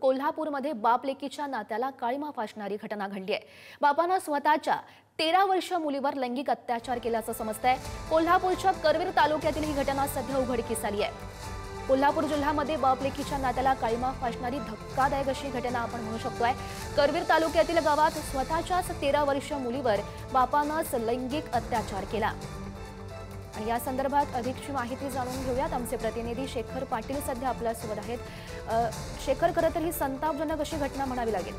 कोल्हापूरमध्ये बाप लेकीच्या नात्याला काळीमा फासणारी घटना घडली आहे। बापानं स्वतःच्या 13 वर्षीय मुलीवर लैंगिक अत्याचार केल्याचं समजतंय। कोल्हापूरच्या करवीर तालुक्यातील ही घटना सध्या उघडकीस आली आहे। कोल्हापूर जिल्ह्यामध्ये बाप लेकीच्या नात्याला काळीमा फासणारी धक्कादायक अशी घटना आपण म्हणू शकतोय। करवीर तालुक्यातील गावात स्वतःच्याच 13 वर्षीय मुलीवर बापानंच लैंगिक अत्याचार केला। आणि या संदर्भात अधिकची माहिती जाणून घेऊयात। आमचे प्रतिनिधी शेखर पाटील सध्या आपल्यासोबत आहेत। शेखर, खरं तर ही संतापजनक अशी घटना म्हणावी लागेल।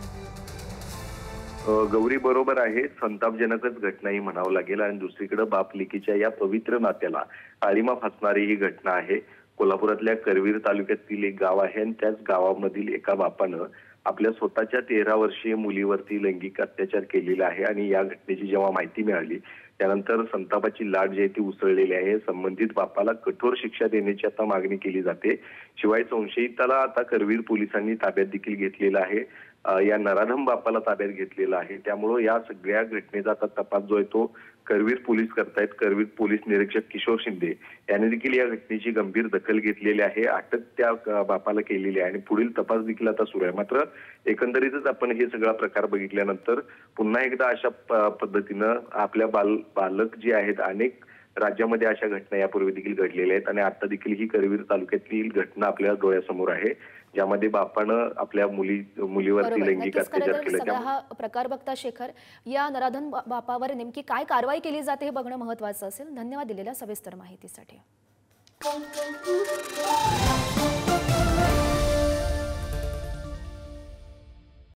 गौरी बरोबर आहे, संतापजनकच घटना ही म्हणावं लागेल। आणि दुसरीकडे बाप लेकीच्या या पवित्र नात्याला काळीमा फासणारी ही घटना आहे। कोल्हापुरातल्या करवीर तालुक्यातील एक गाव आहे आणि त्याच गावामधील एका बापानं आपल्या स्वतःच्या 13 वर्षीय मुलीवरती लैंगिक अत्याचार केलेला आहे। आणि या घटनेची जेव्हा माहिती मिळाली त्यानंतर संतापाची लाट जी आहे ती उसळलेली आहे। संबंधित बापाला कठोर शिक्षा देण्याची आता मागणी केली जाते। शिवाय संशयिताला आता करवीर पोलिसांनी ताब्यात देखील घेतलेलं आहे। या नराधम बापाला ताब्यात घेतलेला आहे। त्यामुळे या सगळ्या घटनेचा आता तपास जो आहे तो करवीर पोलीस करतायत। करवीर पोलीस निरीक्षक किशोर शिंदे यांनी देखील या घटनेची गंभीर दखल घेतलेली आहे। अटक त्या बापाला केलेली आहे आणि पुढील तपास देखील आता सुरू आहे। मात्र एकंदरीतच आपण हे सगळा प्रकार बघितल्यानंतर पुन्हा एकदा अशा पद्धतीनं आपल्या बालक जे आहेत, अनेक राज्यामध्ये अशा घटना यापूर्वी देखील घडलेल्या आहेत आणि आता देखील ही करवीर तालुक्यातील घटना आपल्या डोळ्यासमोर आहे, ज्यामध्ये बापानं आपल्या मुलीवरती लैंगिक अत्याचार केला। हा प्रकार बघता शेखर, या नराधम बापावर नेमकी काय कारवाई केली जाते हे बघणं महत्त्वाचं असेल। धन्यवाद दिलेल्या सविस्तर माहितीसाठी।